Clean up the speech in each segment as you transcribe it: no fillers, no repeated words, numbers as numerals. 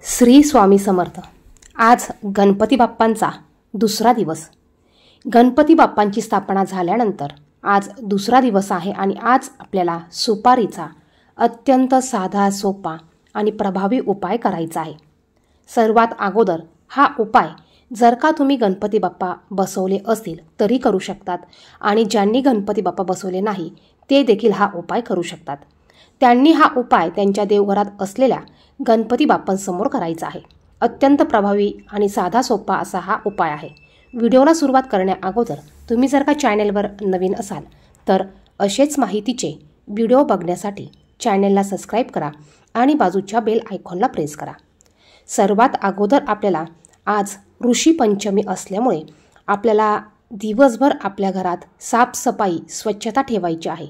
श्री स्वामी समर्थ। आज गणपती बाप्पांचा दुसरा दिवस। गणपती बाप्पांची स्थापना झाल्यानंतर आज दुसरा दिवस आहे आणि आज आपल्याला सुपारीचा अत्यंत साधा सोपा आणि प्रभावी उपाय करायचा आहे। सर्वात अगोदर हा उपाय जर का तुम्ही गणपती बाप्पा बसवले असतील तरी करू शकतात आणि ज्यांनी गणपती बाप्पा बसवले नाही ते देखील हा उपाय करू शकतात। त्यांनी हा उपाय त्यांच्या देवघरात असलेल्या गणपती बाप्पांसमोर करायचा आहे। अत्यंत प्रभावी आणि साधा सोपा असा हा उपाय आहे। व्हिडिओला सुरुवात करण्या अगोदर तुम्ही जर का चॅनलवर नवीन असाल तर असेच माहितीचे व्हिडिओ बघण्यासाठी चॅनलला सबस्क्राइब करा आणि बाजूच्या बेल आयकॉनला प्रेस करा। सर्वात अगोदर आपल्याला आज ऋषी पंचमी असल्यामुळे आपल्याला दिवसभर आपल्या घरात साफसफाई स्वच्छता ठेवायची आहे।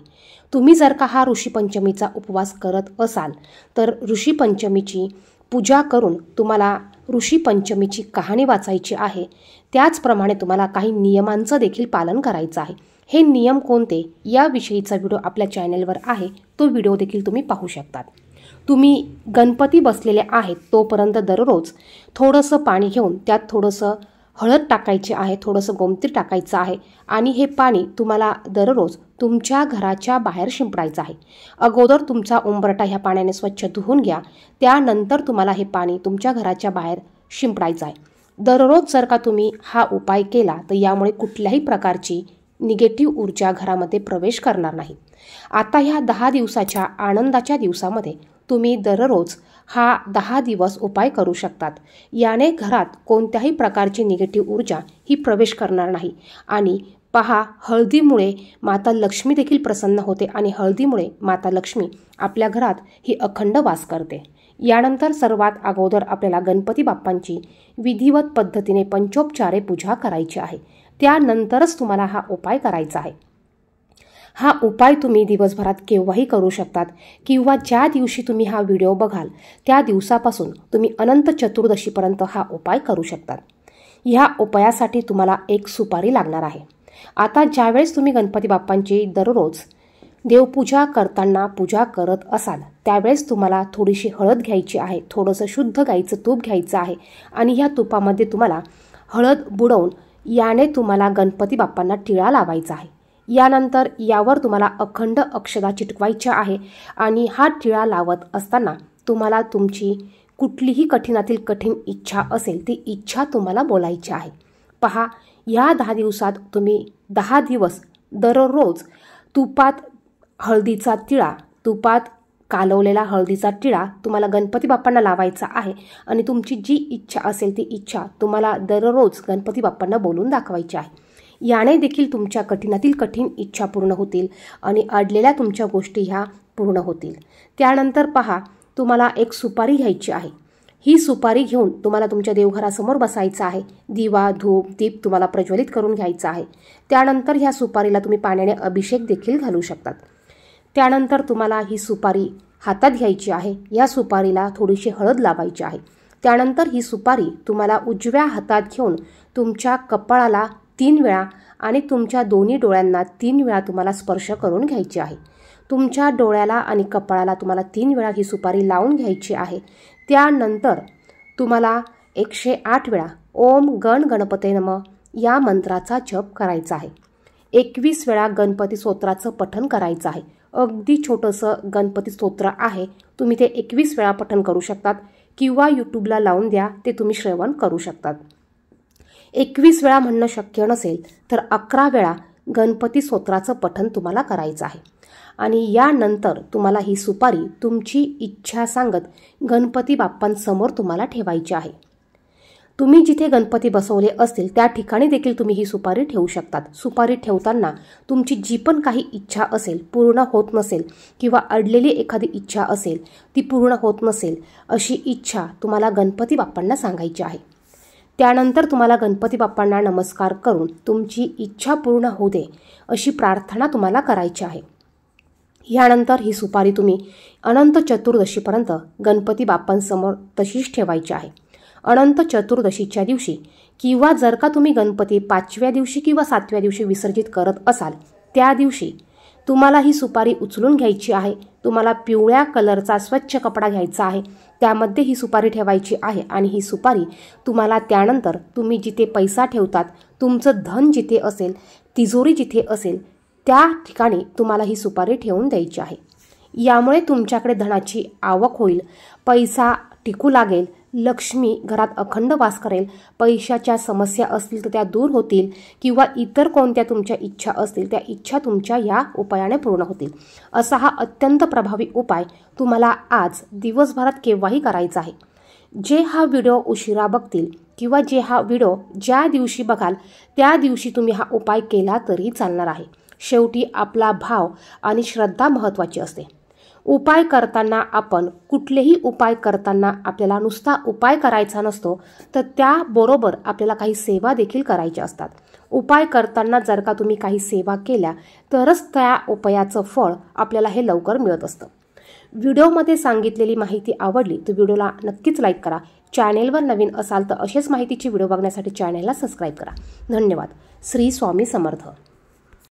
तुम्ही जर का हा ऋषी पंचमीचा उपवास करत असाल तर ऋषी पंचमीची पूजा करून तुम्हाला ऋषी पंचमीची कहाणी वाचायची आहे। त्याचप्रमाणे तुम्हाला काही नियमांचं देखील पालन करायचं आहे। हे नियम कोणते याविषयीचा व्हिडिओ आपल्या चॅनलवर आहे, तो व्हिडिओ देखील तुम्ही पाहू शकतात। तुम्ही गणपती बसलेले आहेत तोपर्यंत दररोज थोडंसं पाणी घेऊन त्यात थोडंसं हळद टाकायचे आहे, थोडंसं गोमतीर टाकायचं आहे आणि हे पाणी तुम्हाला दररोज तुमच्या घराच्या बाहेर शिंपडायचं आहे। अगोदर तुमचा उंबरठा ह्या पाण्याने स्वच्छ धुवून घ्या, त्यानंतर तुम्हाला हे पाणी तुमच्या घराच्या बाहेर शिंपडायचं आहे। दररोज जर का तुम्ही हा उपाय केला तर यामुळे कुठल्याही प्रकारची निगेटिव्ह ऊर्जा घरामध्ये प्रवेश करणार नाही। आता ह्या 10 दिवसाच्या आनंदाच्या दिवसामध्ये तुम्ही दररोज हा 10 दिवस उपाय करू शकतात। याने घरात कोणत्याही प्रकारची निगेटिव्ह ऊर्जा ही प्रवेश करणार नाही। आणि पहा, हळदीमुळे माता लक्ष्मी देखील प्रसन्न होते आणि हळदीमुळे माता लक्ष्मी आपल्या घरात ही अखंड वास करते। यानंतर सर्वात अगोदर आपल्याला गणपती बाप्पांची विधिवत पद्धतीने पंचोपचारे पूजा करायची आहे। त्यानंतरच तुम्हाला हा उपाय करायचा आहे। हा उपाय तुम्ही दिवसभरात केव्हाही करू शकतात किंवा ज्या दिवशी तुम्ही हा व्हिडिओ बघाल त्या दिवसापासून तुम्ही अनंत चतुर्दशीपर्यंत हा उपाय करू शकतात। ह्या उपायासाठी तुम्हाला एक सुपारी लागणार आहे। आता ज्यावेळेस तुम्ही गणपती बाप्पांची दररोज देवपूजा करताना पूजा करत असाल त्यावेळेस तुम्हाला थोडीशी हळद घ्यायची आहे, थोडंसं शुद्ध गाईचं तूप घ्यायचं आहे आणि ह्या तुपामध्ये तुम्हाला हळद बुडवून याने तुम्हाला गणपती बाप्पांना टिळा लावायचा आहे। यानंतर यावर तुम्हाला अखंड अक्षता चिटकवायच्या आहे आणि हा टिळा लावत असताना तुम्हाला तुमची कुठलीही कठीणातील कठीण इच्छा असेल ती इच्छा तुम्हाला बोलायची आहे। पहा, या 10 दिवसात तुम्ही 10 दिवस दररोज तुपात हळदीचा टिळा, तुपात कालवलेला हळदीचा टिळा तुम्हाला गणपती बाप्पांना लावायचा आहे आणि तुमची जी इच्छा असेल ती इच्छा तुम्हाला दररोज गणपती बाप्पांना बोलून दाखवायची आहे। याने देखील तुमच्या कठीणातील कठीण इच्छा पूर्ण होतील आणि अडलेल्या तुमच्या गोष्टी ह्या पूर्ण होतील। त्यानंतर पहा, तुम्हाला एक सुपारी घ्यायची आहे। ही सुपारी घेऊन तुम्हाला तुमच्या देवघरासमोर बसायचं आहे। दिवा, धूप, दीप तुम्हाला प्रज्वलित करून घ्यायचा आहे। त्यानंतर ह्या सुपारीला तुम्ही पाण्याने अभिषेक देखील घालू शकतात। त्यानंतर तुम्हाला ही सुपारी हातात घ्यायची आहे। या सुपारीला थोडीशी हळद लावायची आहे। त्यानंतर ही सुपारी तुम्हाला उजव्या हातात घेऊन तुमच्या कपाळाला 3 वेळा आणि तुमच्या दोन्ही डोळ्यांना 3 वेळा तुम्हाला स्पर्श करून घ्यायची आहे। तुमच्या डोळ्याला आणि कपाळाला तुम्हाला 3 वेळा ही सुपारी लावून घ्यायची आहे। त्यानंतर तुम्हाला 108 वेळा ओम गण गणपते नमः या मंत्राचा जप करायचा आहे। 21 वेळा गणपती स्तोत्राचं पठण करायचं आहे। अगदी छोटंसं गणपती स्तोत्र आहे, तुम्ही ते 21 वेळा पठण करू शकतात किंवा यूट्यूबला लावून द्या, ते तुम्ही श्रवण करू शकतात। 21 वेळा म्हणणं शक्य नसेल तर 11 वेळा गणपती स्तोत्राचं पठण तुम्हाला करायचं आहे। आणि यानंतर तुम्हाला ही सुपारी तुमची इच्छा सांगत गणपती बाप्पांसमोर तुम्हाला ठेवायची आहे। तुम्ही जिथे गणपती बसवले असतील त्या ठिकाणी देखील तुम्ही ही सुपारी ठेवू शकतात। सुपारी ठेवताना तुमची जी पण काही इच्छा असेल, पूर्ण होत नसेल किंवा अडलेली एखादी इच्छा असेल ती पूर्ण होत नसेल अशी इच्छा तुम्हाला गणपती बाप्पांना सांगायची आहे। त्यानंतर तुम्हाला गणपती बाप्पांना नमस्कार करून तुमची इच्छा पूर्ण होऊ दे अशी प्रार्थना तुम्हाला करायची आहे। यानंतर ही सुपारी तुम्ही अनंत चतुर्दशीपर्यंत गणपती बाप्पांसमोर तशीच ठेवायची आहे। अनंत चतुर्दशीच्या दिवशी किंवा जर का तुम्ही गणपती 5व्या दिवशी किंवा 7व्या दिवशी विसर्जित करत असाल त्या दिवशी तुम्हाला ही सुपारी उचलून घ्यायची आहे। तुम्हाला पिवळ्या कलरचा स्वच्छ कपडा घ्यायचा आहे, त्यामध्ये ही सुपारी ठेवायची आहे आणि ही सुपारी तुम्हाला त्यानंतर तुम्ही जिथे पैसा ठेवतात, तुमचं धन जिथे असेल, तिजोरी जिथे असेल, त्या ठिकाणी तुम्हाला ही सुपारी ठेवून द्यायची आहे। यामुळे तुमच्याकडे धनाची आवक होईल, पैसा टिकू लागेल, लक्ष्मी घरात अखंड वास करेल, पैशाच्या समस्या असतील तर त्या दूर होतील किंवा इतर कोणत्या तुमच्या इच्छा असतील त्या इच्छा तुमच्या या उपायाने पूर्ण होतील। असा हा अत्यंत प्रभावी उपाय तुम्हाला आज दिवसभरात केव्हाही करायचा आहे। जे हा व्हिडिओ उशिरा बघतील किंवा जे हा व्हिडिओ ज्या दिवशी बघाल त्या दिवशी तुम्ही हा उपाय केला तरी चालणार आहे। शेवटी आपला भाव आणि श्रद्धा महत्त्वाची असते। उपाय करताना आपण कुठलेही उपाय करताना आपल्याला नुसता उपाय करायचा नसतो, तर त्याबरोबर आपल्याला काही सेवा देखील करायच्या असतात। उपाय करताना जर का तुम्ही काही सेवा केल्या तरच त्या उपायाचं फळ आपल्याला हे लवकर मिळत असतं। व्हिडिओमध्ये सांगितलेली माहिती आवडली तर व्हिडिओला नक्कीच लाईक करा। चॅनेलवर नवीन असाल तर असेच माहितीचे व्हिडिओ बघण्यासाठी चॅनेलला सबस्क्राईब करा। धन्यवाद। श्री स्वामी समर्थ।